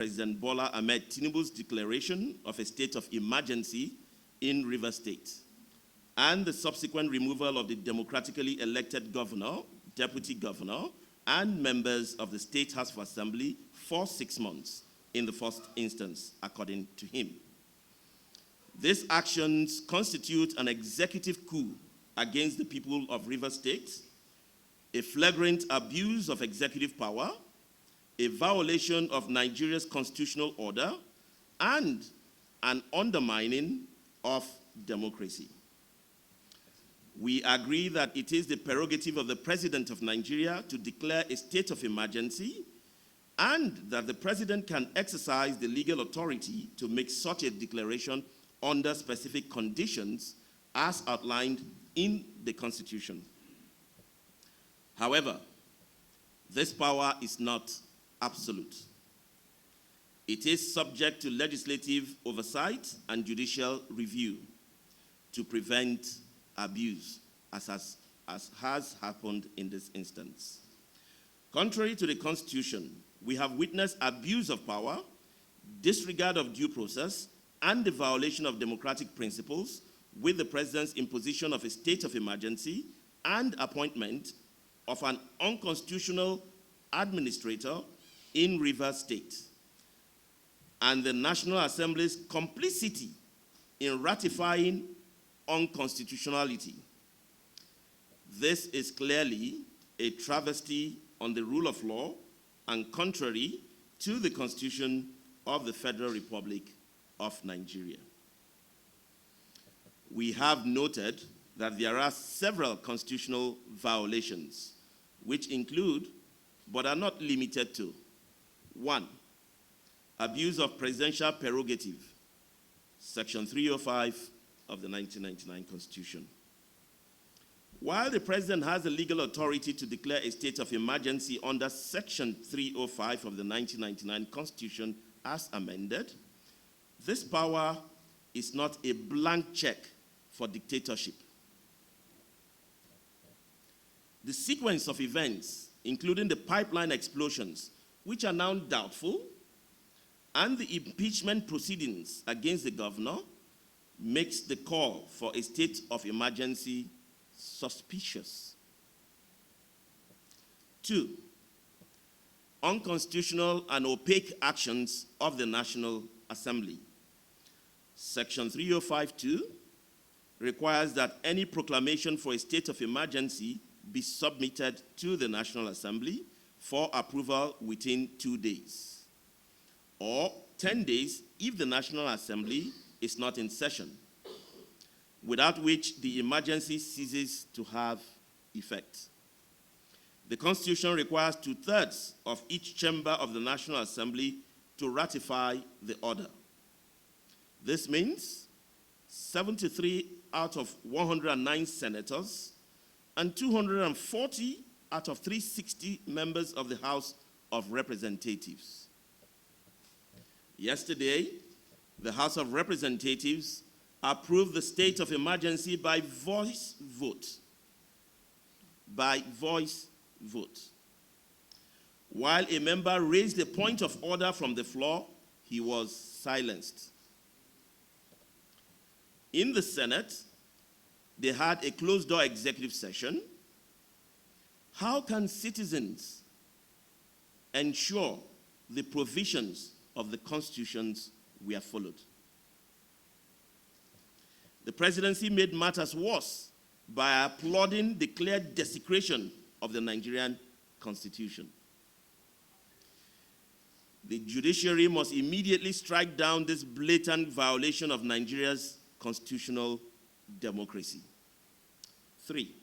President Bola Ahmed Tinubu's declaration of a state of emergency in Rivers State and the subsequent removal of the democratically elected governor, deputy governor, and members of the State House of Assembly for 6 months in the first instance, according to him. These actions constitute an executive coup against the people of Rivers State, a flagrant abuse of executive power, a violation of Nigeria's constitutional order, and an undermining of democracy. We agree that it is the prerogative of the President of Nigeria to declare a state of emergency, and that the President can exercise the legal authority to make such a declaration under specific conditions as outlined in the Constitution. However, this power is not absolute. It is subject to legislative oversight and judicial review to prevent abuse, as has happened in this instance. Contrary to the Constitution, we have witnessed abuse of power, disregard of due process, and the violation of democratic principles with the President's imposition of a state of emergency and appointment of an unconstitutional administrator in Rivers State, and the National Assembly's complicity in ratifying unconstitutionality. This is clearly a travesty on the rule of law and contrary to the Constitution of the Federal Republic of Nigeria. We have noted that there are several constitutional violations, which include, but are not limited to: 1, abuse of presidential prerogative, Section 305 of the 1999 Constitution. While the President has the legal authority to declare a state of emergency under Section 305 of the 1999 Constitution as amended, this power is not a blank check for dictatorship. The sequence of events, including the pipeline explosions, which are now doubtful, and the impeachment proceedings against the governor, makes the call for a state of emergency suspicious. 2, unconstitutional and opaque actions of the National Assembly. Section 305(2) requires that any proclamation for a state of emergency be submitted to the National Assembly for approval within 2 days, or 10 days if the National Assembly is not in session, without which the emergency ceases to have effect. The Constitution requires 2/3 of each chamber of the National Assembly to ratify the order. This means 73 out of 109 senators and 240 out of 360 members of the House of Representatives. Yesterday, the House of Representatives approved the state of emergency by voice vote. By voice vote. While a member raised a point of order from the floor, he was silenced. In the Senate, they had a closed-door executive session. How can citizens ensure the provisions of the constitutions were followed? The presidency made matters worse by applauding the clear desecration of the Nigerian Constitution. The judiciary must immediately strike down this blatant violation of Nigeria's constitutional democracy. 3,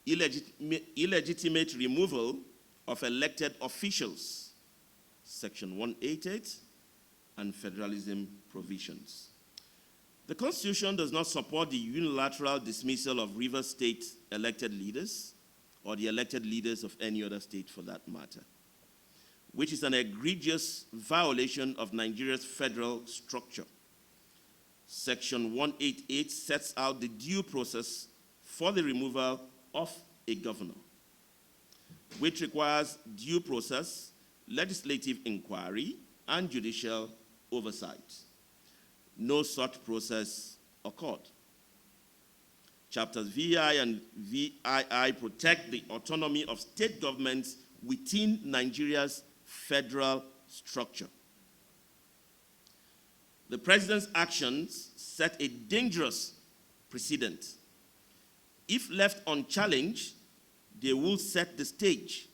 illegitimate removal of elected officials, Section 188, and federalism provisions. The Constitution does not support the unilateral dismissal of Rivers State elected leaders, or the elected leaders of any other state for that matter, which is an egregious violation of Nigeria's federal structure. Section 188 sets out the due process for the removal of a governor, which requires due process legislative inquiry, and judicial oversight. No such process occurred. Chapters VI and VII protect the autonomy of state governments within Nigeria's federal structure. The president's actions set a dangerous precedent. If left unchallenged, they will set the stage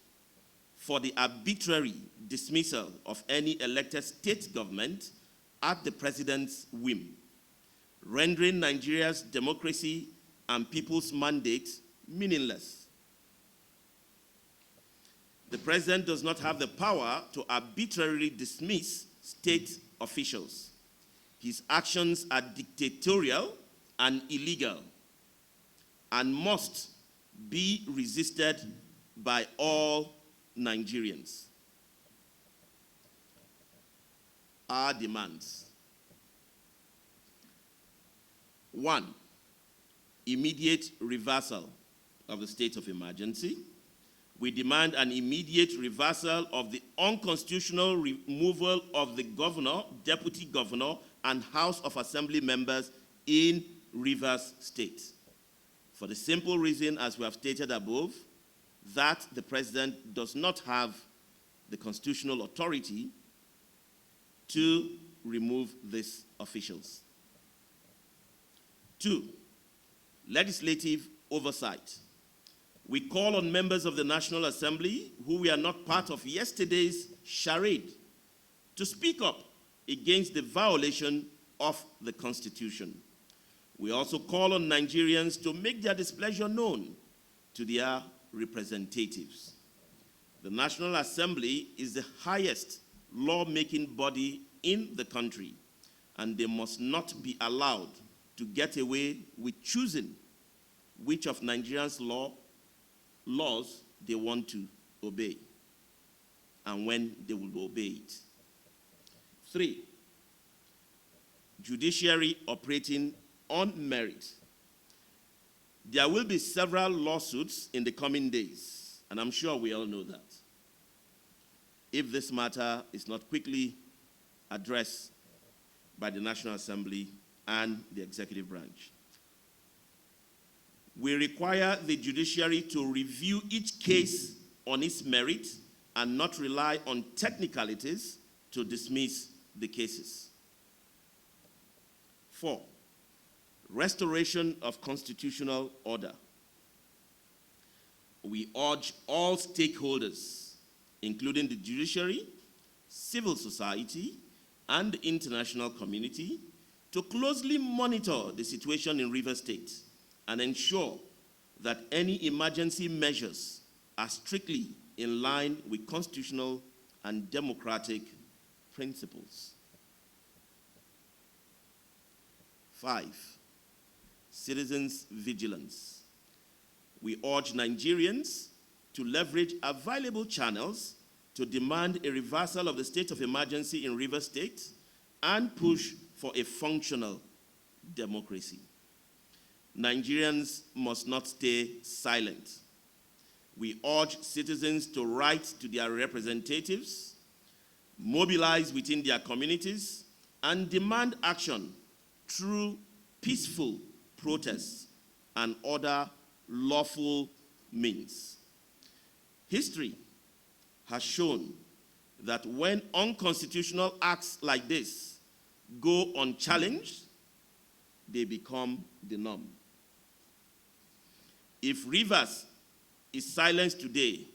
for the arbitrary dismissal of any elected state government at the president's whim, rendering Nigeria's democracy and people's mandate meaningless. The president does not have the power to arbitrarily dismiss state officials. His actions are dictatorial and illegal and must be resisted by all Nigerians. Our demands. 1, immediate reversal of the state of emergency. We demand an immediate reversal of the unconstitutional removal of the governor, deputy governor, and House of Assembly members in Rivers State. For the simple reason, as we have stated above, that the president does not have the constitutional authority to remove these officials. 2, legislative oversight. We call on members of the National Assembly who were not part of yesterday's charade to speak up against the violation of the Constitution. We also call on Nigerians to make their displeasure known to their representatives. The National Assembly is the highest lawmaking body in the country, and they must not be allowed to get away with choosing which of Nigerians' laws they want to obey and when they will obey it. 3, judiciary operating on merit. There will be several lawsuits in the coming days, and I'm sure we all know that, if this matter is not quickly addressed by the National Assembly and the executive branch. We require the judiciary to review each case on its merit and not rely on technicalities to dismiss the cases. 4, restoration of constitutional order. We urge all stakeholders, including the judiciary, civil society, and the international community, to closely monitor the situation in Rivers State and ensure that any emergency measures are strictly in line with constitutional and democratic principles. 5, citizens' vigilance. We urge Nigerians to leverage available channels to demand a reversal of the state of emergency in Rivers State and push for a functional democracy. Nigerians must not stay silent. We urge citizens to write to their representatives, mobilize within their communities, and demand action through peaceful protests and other lawful means. History has shown that when unconstitutional acts like this go unchallenged, they become the norm. If Rivers is silenced today,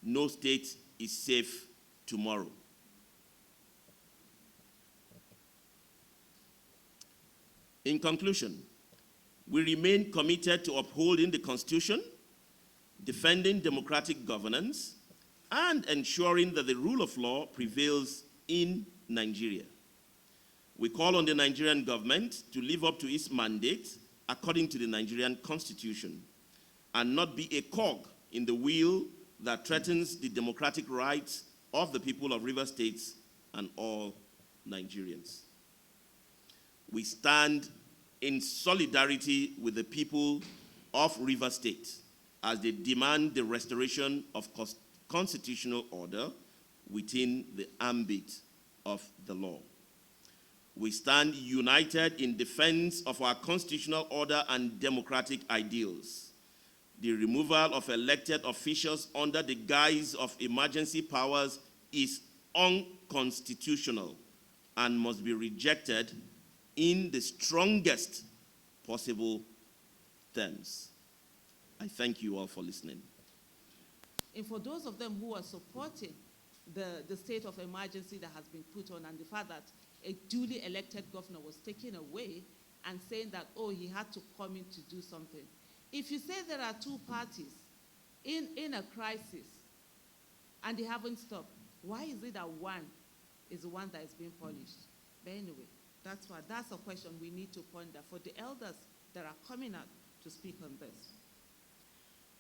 no state is safe tomorrow. In conclusion, we remain committed to upholding the Constitution, defending democratic governance, and ensuring that the rule of law prevails in Nigeria. We call on the Nigerian government to live up to its mandate according to the Nigerian Constitution and not be a cog in the wheel that threatens the democratic rights of the people of Rivers State and all Nigerians. We stand in solidarity with the people of Rivers State as they demand the restoration of constitutional order within the ambit of the law. We stand united in defense of our constitutional order and democratic ideals. The removal of elected officials under the guise of emergency powers is unconstitutional and must be rejected in the strongest possible terms. I thank you all for listening. And for those of them who are supporting the state of emergency that has been put on, and the fact that a duly elected governor was taken away and saying that, oh, he had to come in to do something. If you say there are two parties in a crisis and they haven't stopped, why is it that one is the one that is being punished? But anyway, that's a question we need to ponder for the elders that are coming out to speak on this.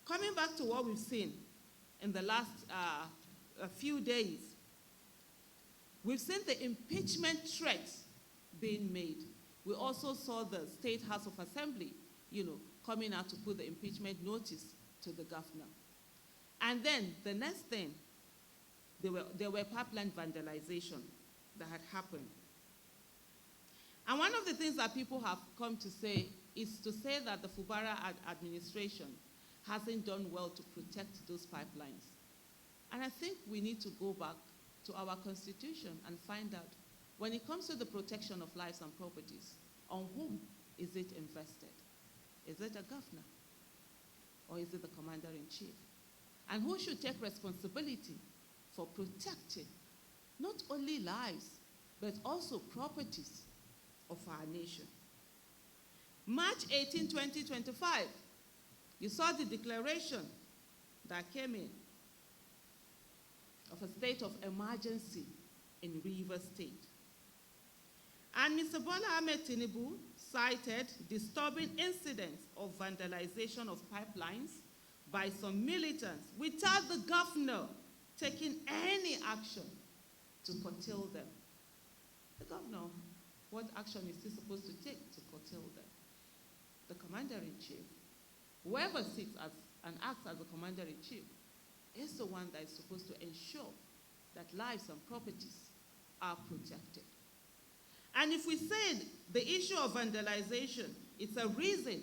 Coming back to what we've seen in the last a few days, we've seen the impeachment threats being made. We also saw the State House of Assembly, coming out to put the impeachment notice to the governor. And then the next thing, there were pipeline vandalization that had happened. And one of the things that people have come to say is to say that the Fubara administration hasn't done well to protect those pipelines. And I think we need to go back to our constitution and find out, when it comes to the protection of lives and properties, on whom is it invested? Is it a governor? Or is it the commander-in-chief? And who should take responsibility for protecting not only lives, but also properties of our nation? March 18, 2025, you saw the declaration that came in of a state of emergency in Rivers State. And Mr. Bola Ahmed Tinubu cited disturbing incidents of vandalization of pipelines by some militants without the governor taking any action to curtail them. The governor, what action is he supposed to take to curtail them? The commander-in-chief, whoever sits as and acts as the commander-in-chief, is the one that is supposed to ensure that lives and properties are protected. And if we said the issue of vandalization, it's a reason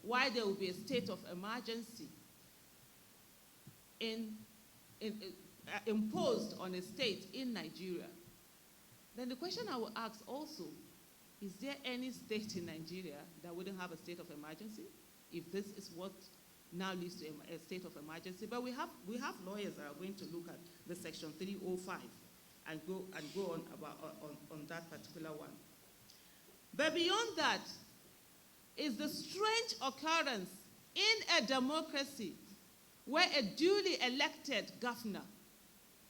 why there will be a state of emergency imposed on a state in Nigeria, then the question I will ask also, is there any state in Nigeria that wouldn't have a state of emergency if this is what now leads to a state of emergency? But we have lawyers that are going to look at the Section 305 and go on that particular one. But beyond that is the strange occurrence in a democracy where a duly elected governor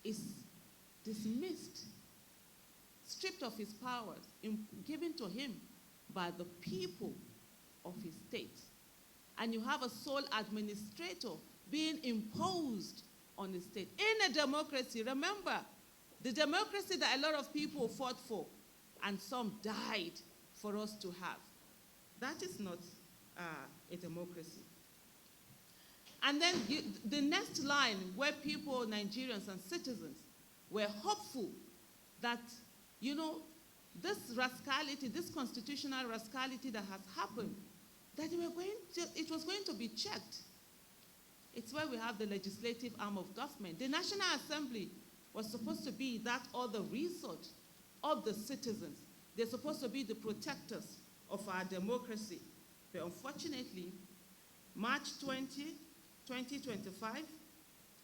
is dismissed, stripped of his powers, given to him by the people of his state. And you have a sole administrator being imposed on the state. In a democracy, remember, the democracy that a lot of people fought for and some died for us to have. That is not a democracy. And then the next line where people, Nigerians and citizens, were hopeful that, this rascality, this constitutional rascality that has happened, that it was going to be checked. It's where we have the legislative arm of government. The National Assembly was supposed to be that other resort of the citizens. They're supposed to be the protectors of our democracy. But unfortunately, March 20, 2025,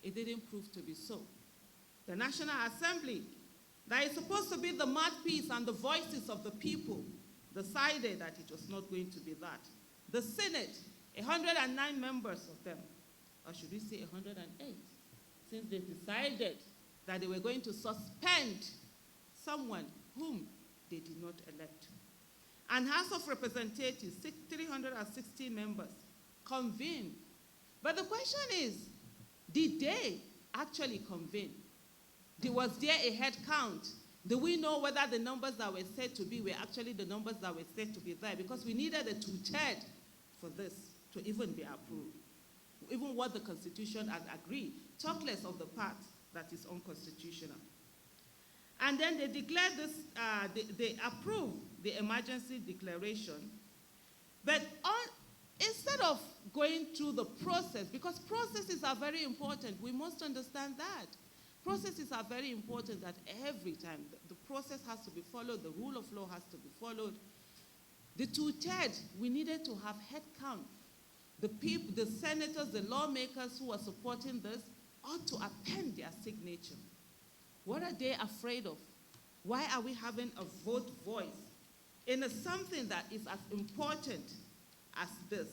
it didn't prove to be so. The National Assembly, that is supposed to be the mouthpiece and the voices of the people, decided that it was not going to be that. The Senate, 109 members of them, or should we say 108, since they decided that they were going to suspend someone whom they did not elect. And House of Representatives, 360 members, convened. But the question is, did they actually convene? Was there a head count? Do we know whether the numbers that were said to be were actually the numbers that were said to be there? Because we needed a two-thirds for this to even be approved. Even what the Constitution had agreed, talk less of the part that is unconstitutional. And then they declared this, they approved the emergency declaration, but instead of going through the process, because processes are very important, we must understand that. Processes are very important that every time the process has to be followed, the rule of law has to be followed. The two-thirds, we needed to have head count. The people, the senators, the lawmakers who are supporting this ought to append their signature. What are they afraid of? Why are we having a vote voice in something that is as important as this?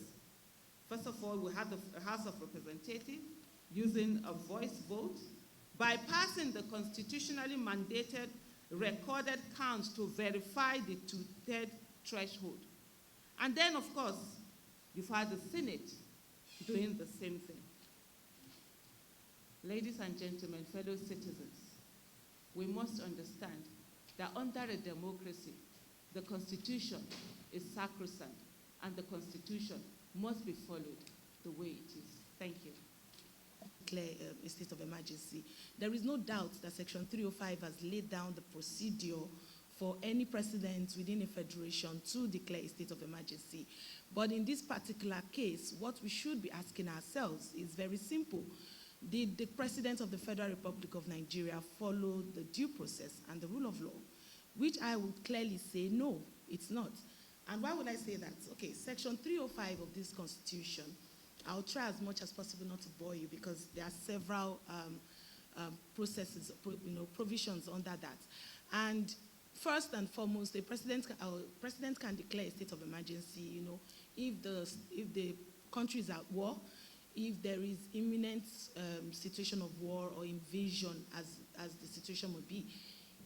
First of all, we have the House of Representatives using a voice vote, bypassing the constitutionally mandated recorded counts to verify the two-thirds threshold. And then, of course, you've had the Senate doing the same thing. Ladies and gentlemen, fellow citizens, we must understand that under a democracy, the Constitution is sacrosanct, and the Constitution must be followed the way it is. Thank you. Declare a state of emergency. There is no doubt that Section 305 has laid down the procedure for any president within a federation to declare a state of emergency. But in this particular case, what we should be asking ourselves is very simple. Did the President of the Federal Republic of Nigeria follow the due process and the rule of law? Which I would clearly say, no, it's not. And why would I say that? Okay, Section 305 of this Constitution, I'll try as much as possible not to bore you because there are several processes, provisions under that. And first and foremost, the president can declare a state of emergency, if the country is at war, if there is imminent situation of war or invasion, as the situation would be.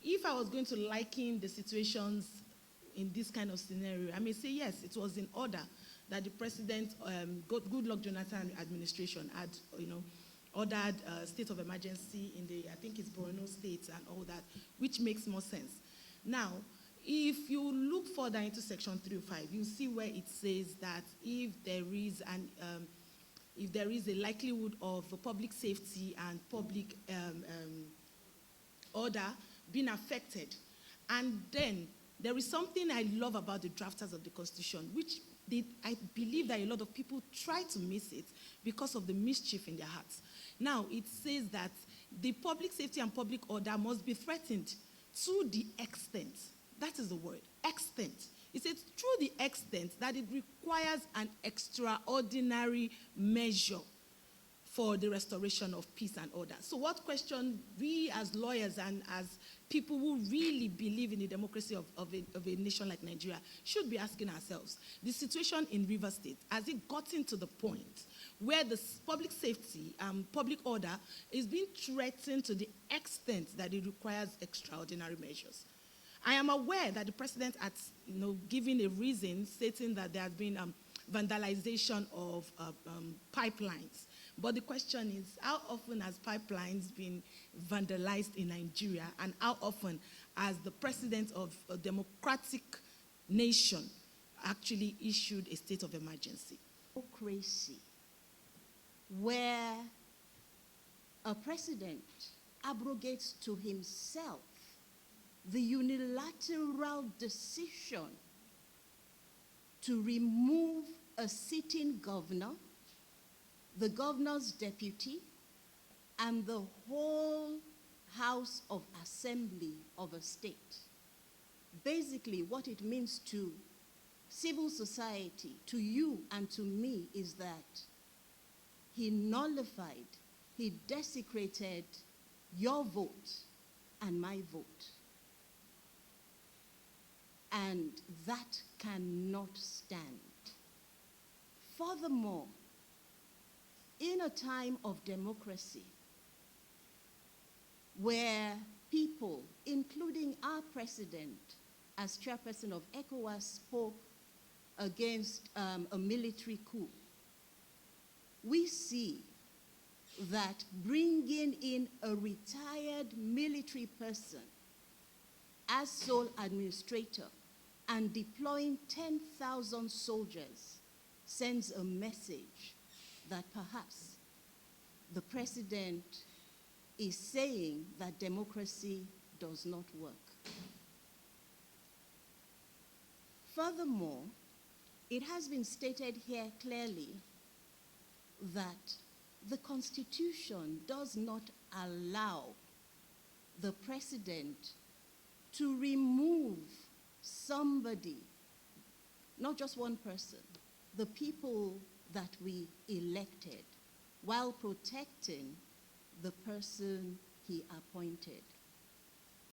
If I was going to liken the situations in this kind of scenario, I may say yes, it was in order that the president, Goodluck Jonathan administration, had ordered a state of emergency in I think it's Borno State and all that, which makes more sense. Now, if you look further into Section 305, you see where it says that if there is a likelihood of public safety and public order being affected, and then there is something I love about the drafters of the Constitution, which I believe that a lot of people try to miss it because of the mischief in their hearts. Now, it says that the public safety and public order must be threatened to the extent, that is the word, extent. It says to the extent that it requires an extraordinary measure for the restoration of peace and order. So what question we as lawyers and as people who really believe in the democracy of a nation like Nigeria should be asking ourselves, the situation in Rivers State, has it gotten to the point where the public safety and public order is being threatened to the extent that it requires extraordinary measures? I am aware that the president had given a reason stating that there has been vandalization of pipelines. But the question is, how often has pipelines been vandalized in Nigeria, and how often has the president of a democratic nation actually issued a state of emergency? Democracy, where a president abrogates to himself the unilateral decision to remove a sitting governor, the governor's deputy, and the whole House of Assembly of a state. Basically, what it means to civil society, to you and to me, is that he nullified, he desecrated your vote and my vote. And that cannot stand. Furthermore, in a time of democracy, where people, including our president, as chairperson of ECOWAS, spoke against a military coup, we see that bringing in a retired military person as sole administrator and deploying 10,000 soldiers sends a message that perhaps the president is saying that democracy does not work. Furthermore, it has been stated here clearly that the Constitution does not allow the president to remove somebody, not just one person, the people that we elected, while protecting the person he appointed.